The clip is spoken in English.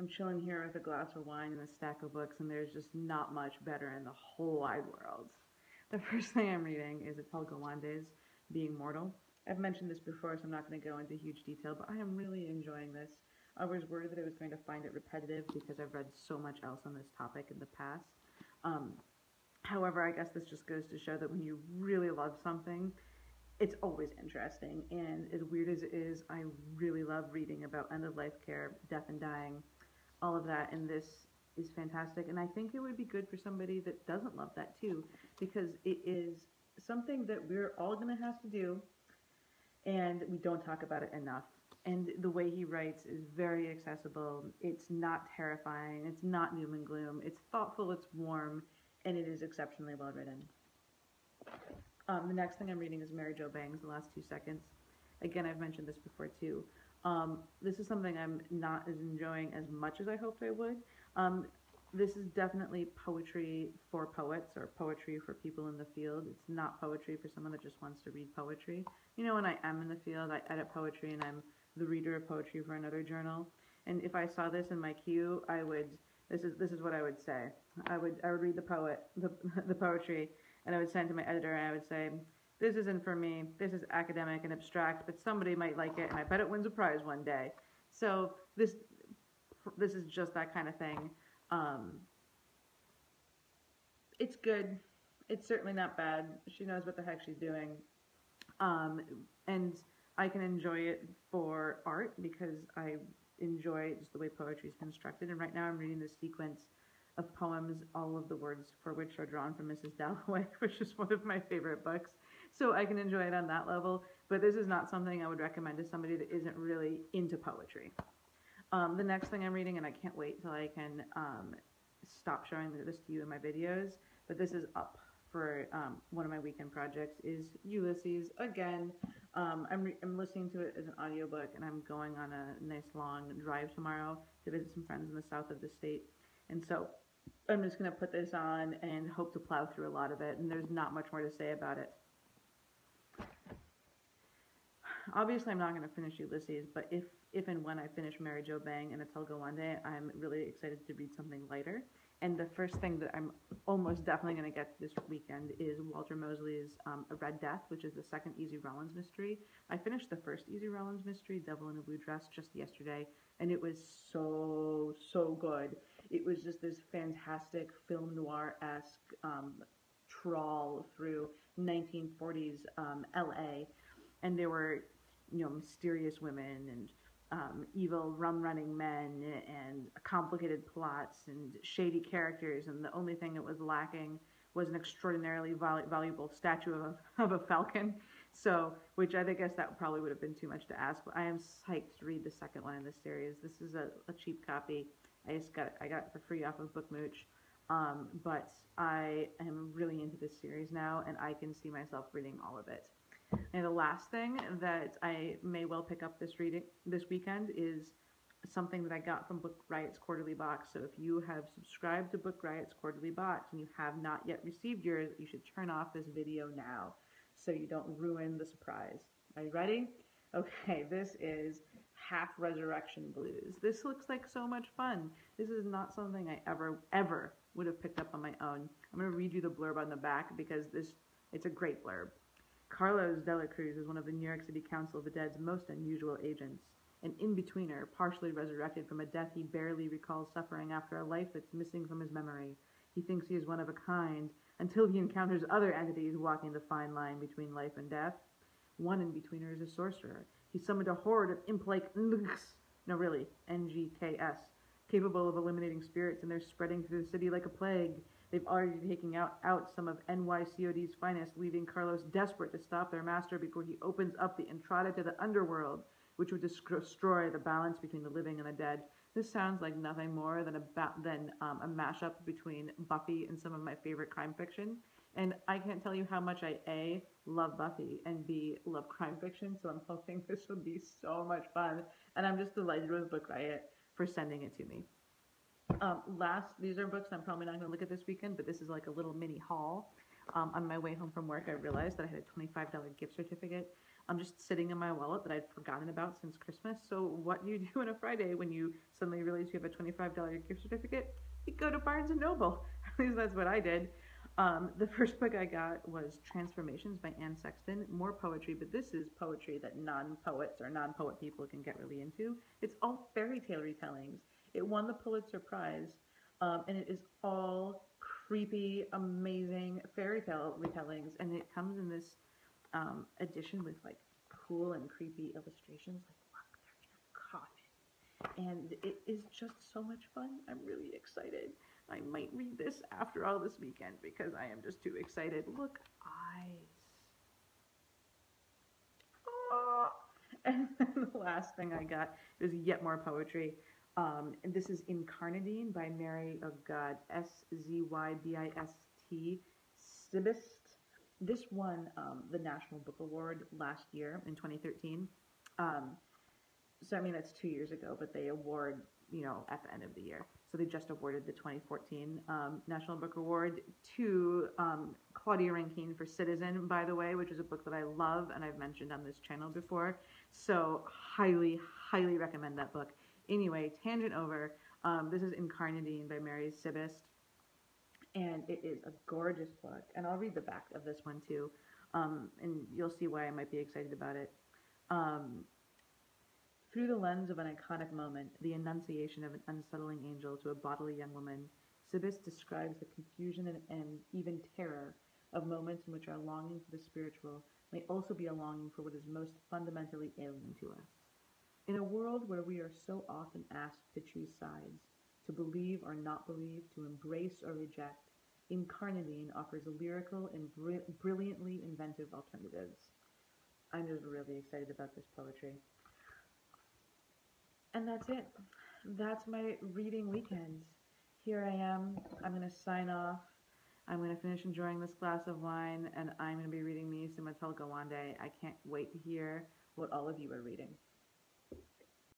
I'm chilling here with a glass of wine and a stack of books, and there's just not much better in the whole wide world. The first thing I'm reading is Atul Gawande's Being Mortal. I've mentioned this before, so I'm not going to go into huge detail, but I am really enjoying this. I was worried that I was going to find it repetitive because I've read so much else on this topic in the past. Um, However, I guess this just goes to show that when you really love something, it's always interesting. And as weird as it is, I really love reading about end of life care, death and dying, all of that. And this is fantastic. And I think it would be good for somebody that doesn't love that too, because it is something that we're all going to have to do, and we don't talk about it enough. And the way he writes is very accessible. It's not terrifying. It's not doom and gloom. It's thoughtful. It's warm, and it is exceptionally well written. The next thing I'm reading is Mary Jo Bang's The Last 2 Seconds. Again, I've mentioned this before too. This is something I'm not as enjoying as much as I hoped I would. This is definitely poetry for poets or poetry for people in the field. It's not poetry for someone that just wants to read poetry. You know, when I am in the field, I edit poetry and I'm the reader of poetry for another journal. And if I saw this in my queue, I would. This is what I would say. I would read the poetry, and I would send it to my editor, and I would say, "This isn't for me. This is academic and abstract, but somebody might like it, and I bet it wins a prize one day." So this is just that kind of thing. It's good. It's certainly not bad. She knows what the heck she's doing. And I can enjoy it for art because I enjoy just the way poetry is constructed. And right now I'm reading this sequence of poems, all of the words for which are drawn from Mrs. Dalloway, which is one of my favorite books. So I can enjoy it on that level. But this is not something I would recommend to somebody that isn't really into poetry. The next thing I'm reading, and I can't wait till I can stop showing this to you in my videos, but this is up for one of my weekend projects, is Ulysses. Again, I'm listening to it as an audiobook, and I'm going on a nice long drive tomorrow to visit some friends in the south of the state. And so I'm just going to put this on and hope to plow through a lot of it, and there's not much more to say about it. Obviously, I'm not going to finish Ulysses, but if and when I finish Mary Jo Bang and Atul Gawande, I'm really excited to read something lighter. And the first thing that I'm almost definitely going to get this weekend is Walter Mosley's A Red Death, which is the second Easy Rollins mystery. I finished the first Easy Rollins mystery, Devil in a Blue Dress, just yesterday, and it was so good. It was just this fantastic film noir-esque trawl through 1940s LA, and there were, mysterious women and evil rum-running men and complicated plots and shady characters, and the only thing that was lacking was an extraordinarily valuable statue of a falcon. So, which I guess that probably would have been too much to ask, but I am psyched to read the second one in this series. This is a cheap copy. I got it for free off of Bookmooch. But I am really into this series now, and I can see myself reading all of it. And the last thing that I may well pick up this weekend is something that I got from Book Riot's quarterly box. So if you have subscribed to Book Riot's quarterly box and you have not yet received yours, you should turn off this video now so you don't ruin the surprise. Are you ready? Okay, this is Half Resurrection Blues. This looks like so much fun. This is not something I ever would have picked up on my own. I'm going to read you the blurb on the back because it's a great blurb. Carlos de la Cruz is one of the New York City Council of the Dead's most unusual agents, an in-betweener partially resurrected from a death he barely recalls suffering after a life that's missing from his memory. He thinks he is one of a kind until he encounters other entities walking the fine line between life and death. One in-betweener is a sorcerer. He summoned a horde of imp-like NGKS, capable of eliminating spirits, and they're spreading through the city like a plague. They've already taken out some of NYCOD's finest, leaving Carlos desperate to stop their master before he opens up the entrada to the underworld, which would destroy the balance between the living and the dead. This sounds like nothing more than a mashup between Buffy and some of my favorite crime fiction. And I can't tell you how much I A, love Buffy, and B, love crime fiction, so I'm hoping this will be so much fun. And I'm just delighted with Book Riot for sending it to me. These are books I'm probably not going to look at this weekend, but this is like a little mini haul. On my way home from work, I realized that I had a $25 gift certificate just sitting in my wallet that I'd forgotten about since Christmas. So what do you do on a Friday when you suddenly realize you have a $25 gift certificate? You go to Barnes and Noble. At least that's what I did. The first book I got was Transformations by Sexton. More poetry, but this is poetry that non-poets or non-poet people can get really into. It's all fairy tale retellings. It won the Pulitzer Prize, and it is all creepy, amazing fairy tale retellings. And it comes in this edition with like cool and creepy illustrations. Like, look, they're in a coffin. And it is just so much fun. I'm really excited. I might read this after all this weekend because I am just too excited. Look, eyes. Oh. And then the last thing I got is yet more poetry. And this is Incarnadine by Mary, oh God, Szybist. Szybist. This won the National Book Award last year in 2013. So, I mean, that's 2 years ago, but they award, at the end of the year. So they just awarded the 2014 National Book Award to Claudia Rankine for Citizen, by the way, which is a book that I love and I've mentioned on this channel before. So highly, highly recommend that book. Anyway, tangent over. This is Incarnadine by Mary Szybist. And it is a gorgeous book. And I'll read the back of this one too. And you'll see why I might be excited about it. Through the lens of an iconic moment, the annunciation of an unsettling angel to a bodily young woman, Szybist describes the confusion and even terror of moments in which our longing for the spiritual may also be a longing for what is most fundamentally alien to us. In a world where we are so often asked to choose sides, to believe or not believe, to embrace or reject, Incarnadine offers lyrical and brilliantly inventive alternatives. I'm just really excited about this poetry. And that's it. That's my reading weekend. Here I am. I'm going to sign off. I'm going to finish enjoying this glass of wine, and I'm going to be reading me some Atul Gawande. I can't wait to hear what all of you are reading.